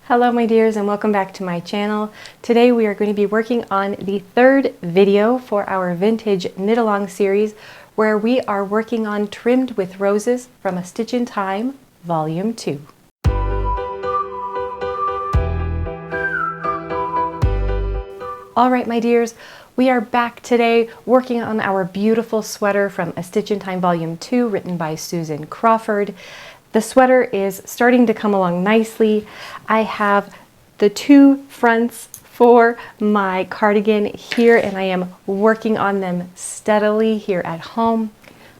Hello my dears and welcome back to my channel. Today we are going to be working on the third video for our vintage knit along series where we are working on Trimmed with Roses from A Stitch in Time Volume 2. Alright my dears, we are back today working on our beautiful sweater from A Stitch in Time Volume 2 written by Susan Crawford. The sweater is starting to come along nicely. I have the two fronts for my cardigan here and I am working on them steadily here at home.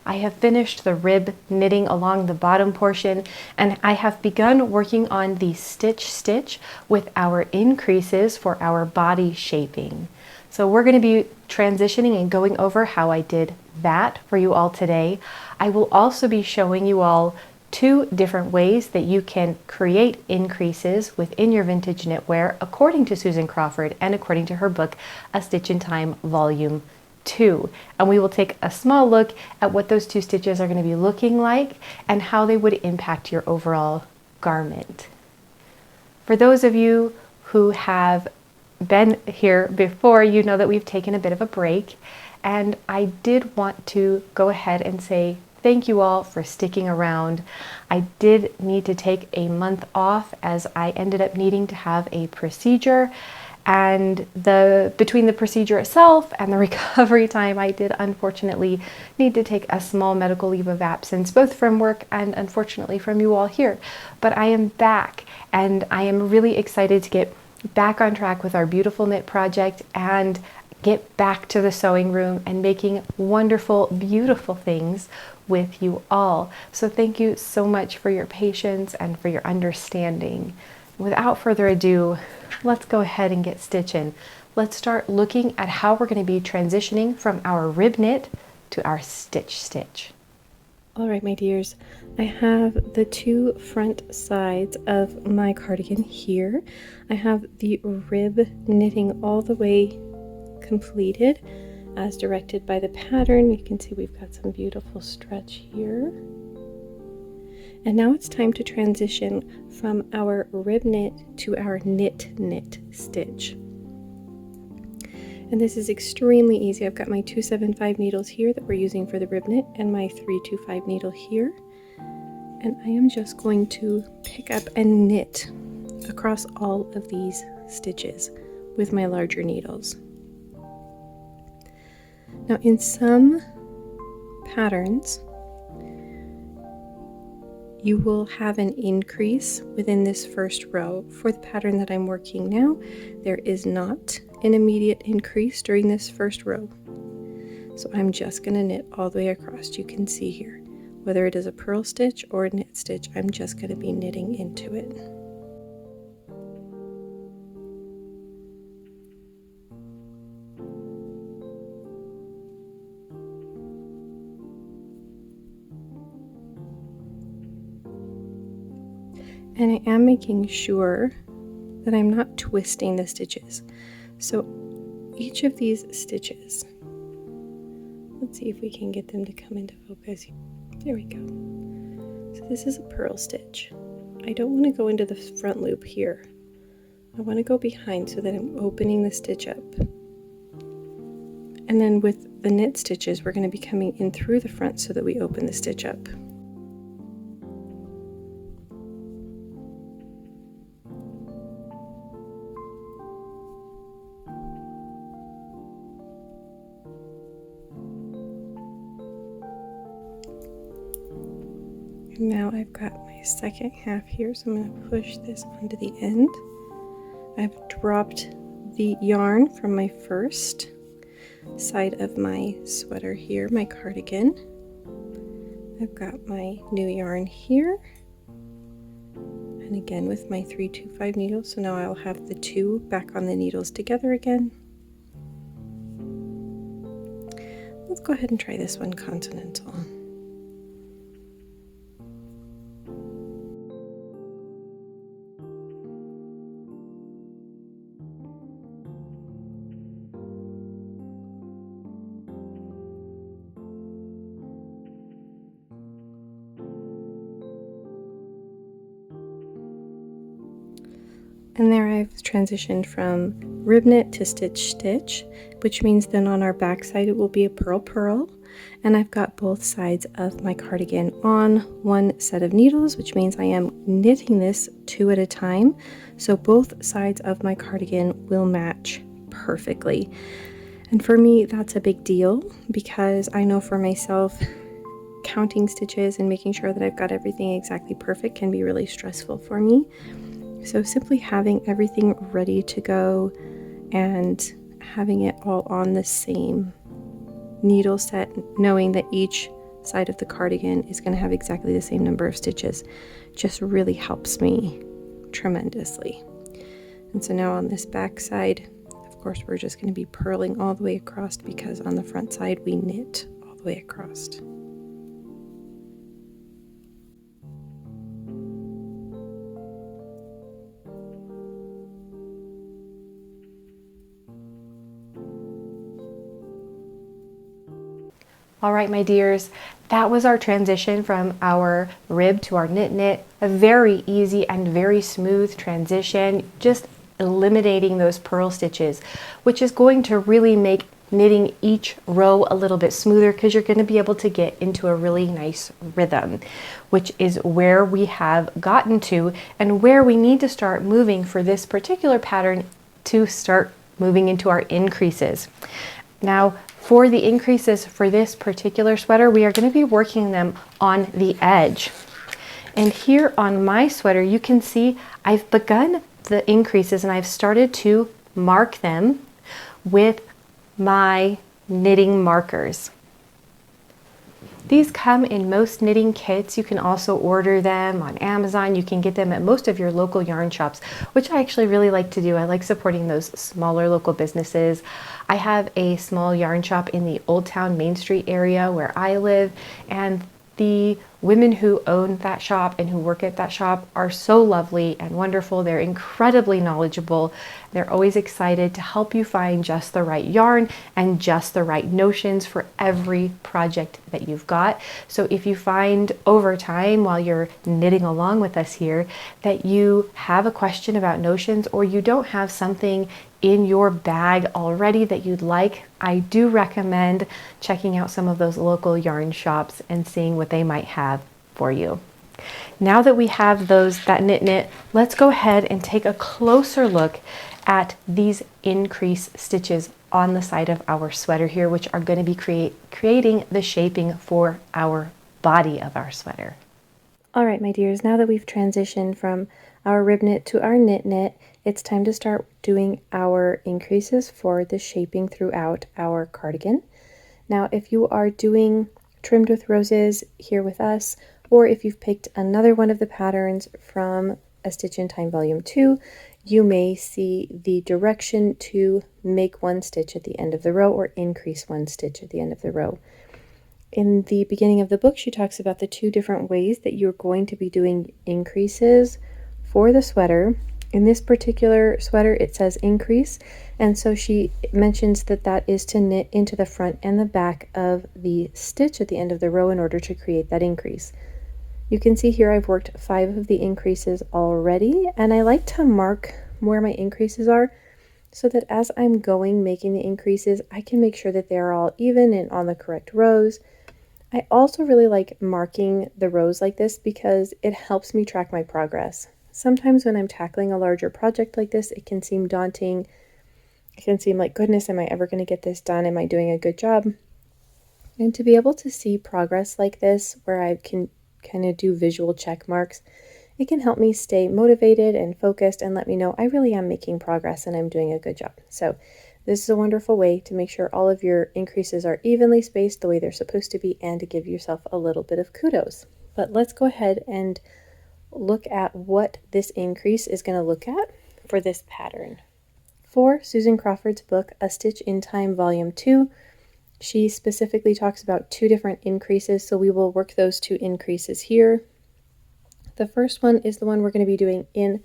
I have finished the rib knitting along the bottom portion and I have begun working on the stitch with our increases for our body shaping. So we're going to be transitioning and going over how I did that for you all today. I will also be showing you all two different ways that you can create increases within your vintage knitwear according to Susan Crawford and according to her book, A Stitch in Time Volume 2. And we will take a small look at what those two stitches are going to be looking like and how they would impact your overall garment. For those of you who have been here before, you know that we've taken a bit of a break, and I did want to go ahead and say thank you all for sticking around. I did need to take a month off as I ended up needing to have a procedure, and between the procedure itself and the recovery time, I did unfortunately need to take a small medical leave of absence, both from work and unfortunately from you all here. But I am back and I am really excited to get back on track with our beautiful knit project and get back to the sewing room and making wonderful, beautiful things with you all. So thank you so much for your patience and for your understanding. Without further ado, let's go ahead and get stitching. Let's start looking at how we're going to be transitioning from our rib knit to our stitch. All right, my dears, I have the two front sides of my cardigan here. I have the rib knitting all the way completed as directed by the pattern. You can see we've got some beautiful stretch here. And now it's time to transition from our rib knit to our knit stitch. And this is extremely easy. I've got my 275 needles here that we're using for the rib knit and my 325 needle here. And I am just going to pick up and knit across all of these stitches with my larger needles. Now in some patterns, you will have an increase within this first row. For the pattern that I'm working now, there is not an immediate increase during this first row. So I'm just going to knit all the way across. You can see here, whether it is a purl stitch or a knit stitch, I'm just going to be knitting into it. And I am making sure that I'm not twisting the stitches. So each of these stitches, let's see if we can get them to come into focus. There we go. So this is a purl stitch. I don't want to go into the front loop here. I want to go behind so that I'm opening the stitch up. And then with the knit stitches, we're going to be coming in through the front so that we open the stitch up. Now I've got my second half here, so I'm going to push this onto the end. I've dropped the yarn from my first side of my sweater here, my cardigan. I've got my new yarn here, and again with my 325 needles, so now I'll have the two back on the needles together again. Let's go ahead and try this one continental. And there I've transitioned from rib knit to stitch stitch, which means then on our back side it will be a purl purl. And I've got both sides of my cardigan on one set of needles, which means I am knitting this 2 at a time. So both sides of my cardigan will match perfectly. And for me, that's a big deal because I know for myself, counting stitches and making sure that I've got everything exactly perfect can be really stressful for me. So simply having everything ready to go and having it all on the same needle set, knowing that each side of the cardigan is going to have exactly the same number of stitches, just really helps me tremendously. And so now on this back side, of course, we're just going to be purling all the way across because on the front side we knit all the way across. All right, my dears, that was our transition from our rib to our knit knit. A very easy and very smooth transition, just eliminating those purl stitches, which is going to really make knitting each row a little bit smoother because you're going to be able to get into a really nice rhythm, which is where we have gotten to and where we need to start moving for this particular pattern to start moving into our increases. Now, for the increases for this particular sweater, we are going to be working them on the edge. And here on my sweater, you can see I've begun the increases and I've started to mark them with my knitting markers. These come in most knitting kits. You can also order them on Amazon. You can get them at most of your local yarn shops, which I actually really like to do. I like supporting those smaller local businesses. I have a small yarn shop in the Old Town Main Street area where I live, and the women who own that shop and who work at that shop are so lovely and wonderful. They're incredibly knowledgeable. They're always excited to help you find just the right yarn and just the right notions for every project that you've got. So if you find over time while you're knitting along with us here that you have a question about notions or you don't have something in your bag already that you'd like, I do recommend checking out some of those local yarn shops and seeing what they might have for you. Now that we have that knit, let's go ahead and take a closer look at these increase stitches on the side of our sweater here, which are going to be creating the shaping for our body of our sweater. All right, my dears, now that we've transitioned from our rib knit to our knit, it's time to start doing our increases for the shaping throughout our cardigan. Now, if you are doing Trimmed with Roses here with us, or if you've picked another one of the patterns from A Stitch in Time Volume 2, you may see the direction to make one stitch at the end of the row or increase one stitch at the end of the row. In the beginning of the book, she talks about the 2 different ways that you're going to be doing increases for the sweater. In this particular sweater, it says increase, and so she mentions that that is to knit into the front and the back of the stitch at the end of the row in order to create that increase. You can see here I've worked 5 of the increases already, and I like to mark where my increases are so that as I'm going making the increases, I can make sure that they're all even and on the correct rows. I also really like marking the rows like this because it helps me track my progress. Sometimes when I'm tackling a larger project like this, it can seem daunting. It can seem like, goodness, am I ever going to get this done? Am I doing a good job? And to be able to see progress like this, where I can kind of do visual check marks, it can help me stay motivated and focused and let me know I really am making progress and I'm doing a good job. So this is a wonderful way to make sure all of your increases are evenly spaced the way they're supposed to be and to give yourself a little bit of kudos. But let's go ahead and look at what this increase is going to look at for this pattern. For Susan Crawford's book, A Stitch in Time Volume 2, she specifically talks about 2 different increases, so we will work those 2 increases here. The first one is the one we're going to be doing in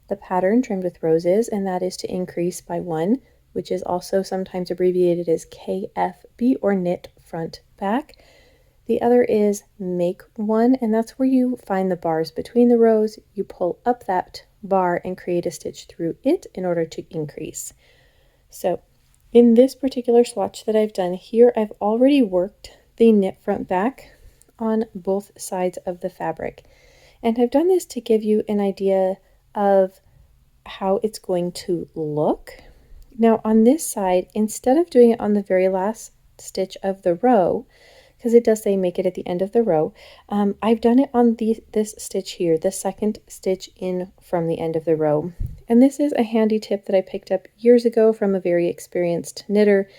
the pattern Trimmed with Roses, and that is to increase by 1, which is also sometimes abbreviated as KFB or knit front back. The other is make 1, and that's where you find the bars between the rows. You pull up that bar and create a stitch through it in order to increase. So in this particular swatch that I've done here, I've already worked the knit front back on both sides of the fabric. And I've done this to give you an idea of how it's going to look. Now on this side, instead of doing it on the very last stitch of the row, because it does say make it at the end of the row, I've done it on this stitch here, the second stitch in from the end of the row. And this is a handy tip that I picked up years ago from a very experienced knitter,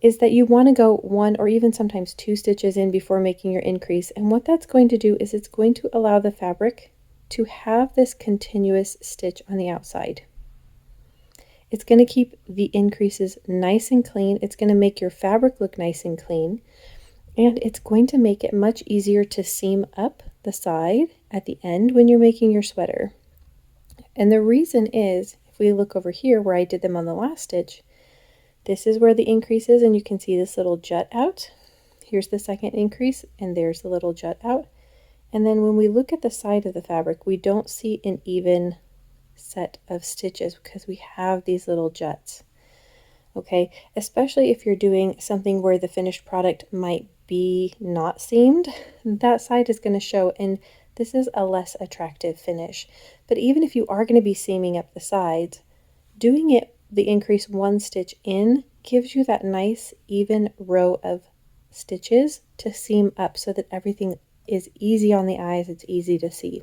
is that you want to go 1 or even sometimes 2 stitches in before making your increase. And what that's going to do is it's going to allow the fabric to have this continuous stitch on the outside. It's going to keep the increases nice and clean. It's going to make your fabric look nice and clean. And it's going to make it much easier to seam up the side at the end when you're making your sweater. And the reason is, if we look over here where I did them on the last stitch, this is where the increase is, and you can see this little jut out. Here's the second increase, and there's the little jut out. And then when we look at the side of the fabric, we don't see an even set of stitches because we have these little juts. Okay, especially if you're doing something where the finished product might be not seamed, that side is going to show, and this is a less attractive finish. But even if you are going to be seaming up the sides, doing it the increase 1 stitch in gives you that nice even row of stitches to seam up so that everything is easy on the eyes, it's easy to see.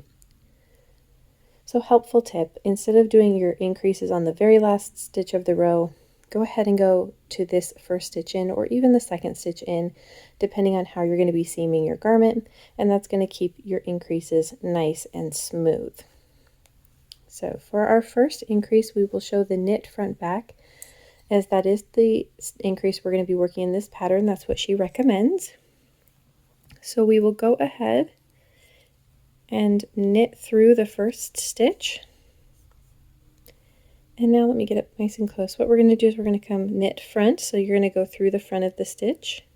So helpful tip, instead of doing your increases on the very last stitch of the row, go ahead and go to this first stitch in or even the second stitch in, depending on how you're going to be seaming your garment, and that's going to keep your increases nice and smooth. So for our first increase, we will show the knit front back, as that is the increase we're going to be working in this pattern. That's what she recommends. So we will go ahead and knit through the first stitch. And now let me get up nice and close. What we're going to do is we're going to come knit front. So you're going to go through the front of the stitch,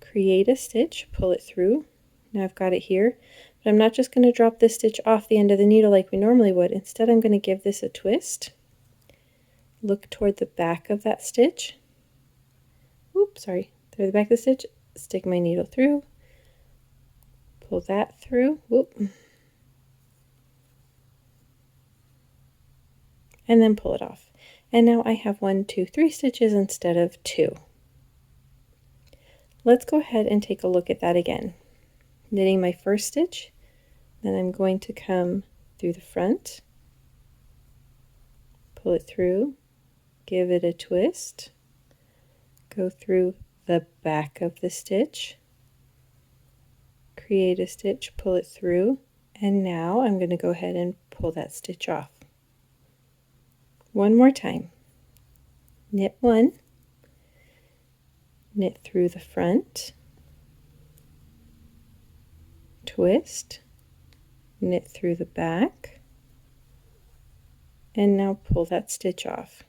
create a stitch, pull it through. Now I've got it here, but I'm not just going to drop this stitch off the end of the needle like we normally would. Instead, I'm going to give this a twist, look toward the back of that stitch. Oops, sorry, through the back of the stitch, stick my needle through, pull that through, whoop, and then pull it off. And now I have 1, 2, 3 stitches instead of 2. Let's go ahead and take a look at that again. Knitting my first stitch, then I'm going to come through the front, pull it through, give it a twist, go through the back of the stitch, create a stitch, pull it through, and now I'm going to go ahead and pull that stitch off. One more time. Knit 1, knit through the front, twist, knit through the back, and now pull that stitch off.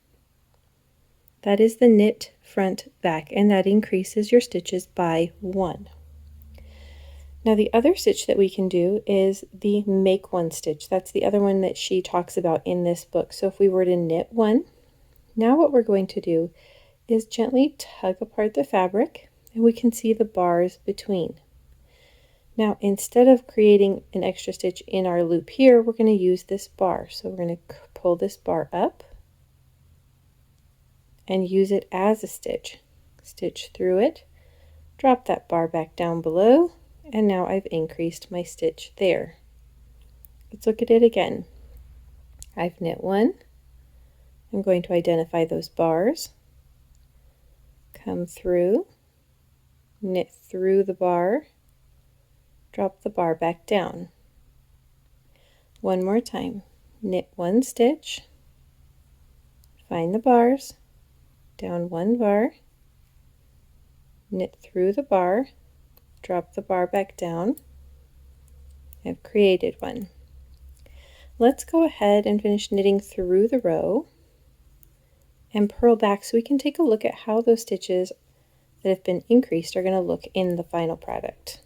That is the knit front back, and that increases your stitches by 1. Now the other stitch that we can do is the make 1 stitch. That's the other one that she talks about in this book. So if we were to knit 1, now what we're going to do is gently tug apart the fabric, and we can see the bars between. Now, instead of creating an extra stitch in our loop here, we're going to use this bar. So we're going to pull this bar up and use it as a stitch. Stitch through it, drop that bar back down below, and now I've increased my stitch there. Let's look at it again. I've knit 1. I'm going to identify those bars, come through, knit through the bar, drop the bar back down. One more time. Knit 1 stitch, find the bars, down 1 bar, knit through the bar, drop the bar back down. I've created one. Let's go ahead and finish knitting through the row and purl back so we can take a look at how those stitches that have been increased are going to look in the final product.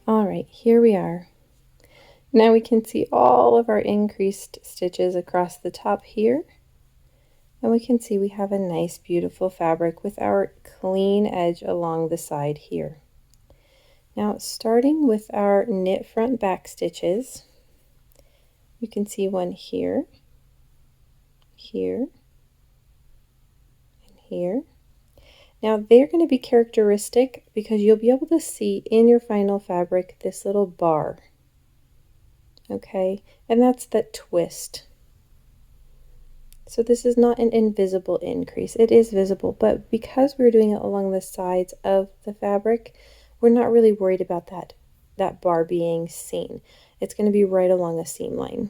All right, here we are. Now we can see all of our increased stitches across the top here. And we can see we have a nice, beautiful fabric with our clean edge along the side here. Now, starting with our knit front back stitches, you can see one here, here, and here. Now, they're going to be characteristic because you'll be able to see in your final fabric this little bar. Okay, and that's that twist. So this is not an invisible increase. It is visible, but because we're doing it along the sides of the fabric, we're not really worried about that bar being seen. It's going to be right along a seam line.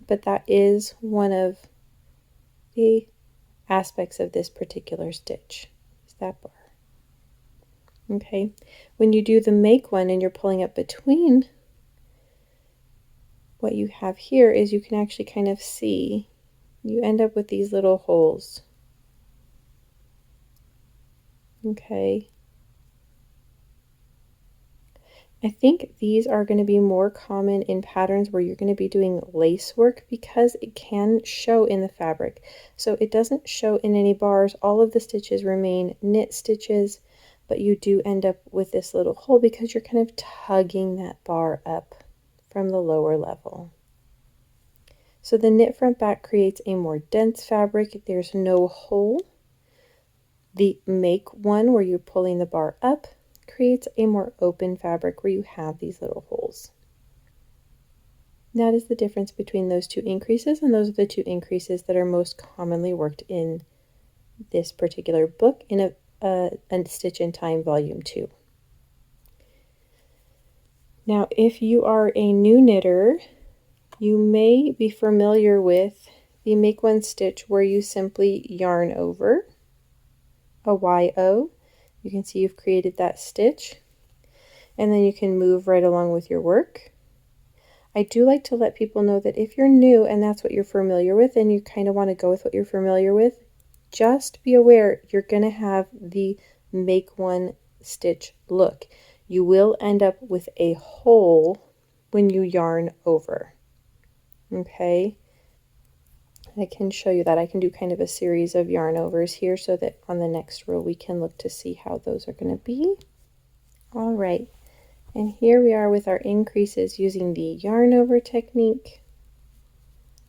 But that is one of the aspects of this particular stitch, is that bar. Okay, when you do the make one and you're pulling up between, what you have here is you can actually kind of see, you end up with these little holes. Okay. I think these are going to be more common in patterns where you're going to be doing lace work because it can show in the fabric. So it doesn't show in any bars. All of the stitches remain knit stitches, but you do end up with this little hole because you're kind of tugging that bar up from the lower level. So the knit front back creates a more dense fabric. There's no hole. The make one, where you're pulling the bar up, creates a more open fabric where you have these little holes. That is the difference between those two increases, and those are the two increases that are most commonly worked in this particular book in a Stitch in Time Volume 2. Now, if you are a new knitter, you may be familiar with the make one stitch where you simply yarn over a YO. You can see you've created that stitch, and then you can move right along with your work. I do like to let people know that if you're new and that's what you're familiar with and you kind of want to go with what you're familiar with, just be aware you're going to have the make one stitch look. You will end up with a hole when you yarn over. Okay, I can show you that. I can do kind of a series of yarn overs here so that on the next row we can look to see how those are going to be. All right, and here we are with our increases using the yarn over technique.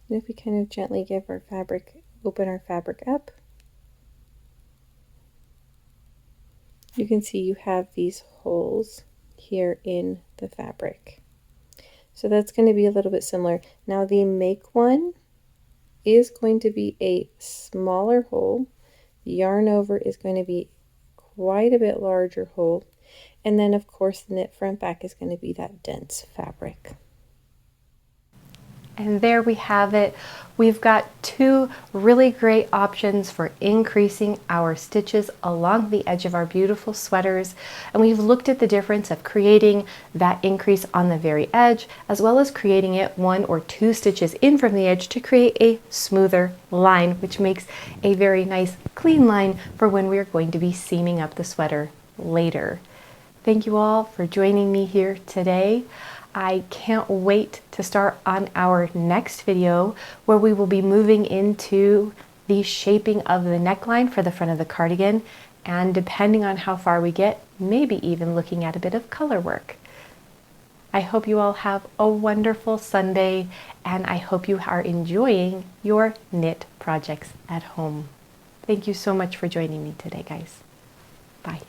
And if we kind of gently give our fabric, open our fabric up, you can see you have these holes here in the fabric. So that's going to be a little bit similar. Now the make one is going to be a smaller hole. The yarn over is going to be quite a bit larger hole. And then of course the knit front back is going to be that dense fabric. And there we have it. We've got two really great options for increasing our stitches along the edge of our beautiful sweaters. And we've looked at the difference of creating that increase on the very edge, as well as creating it 1 or 2 stitches in from the edge to create a smoother line, which makes a very nice clean line for when we're going to be seaming up the sweater later. Thank you all for joining me here today. I can't wait to start on our next video where we will be moving into the shaping of the neckline for the front of the cardigan, and depending on how far we get, maybe even looking at a bit of color work. I hope you all have a wonderful Sunday, and I hope you are enjoying your knit projects at home. Thank you so much for joining me today, guys. Bye.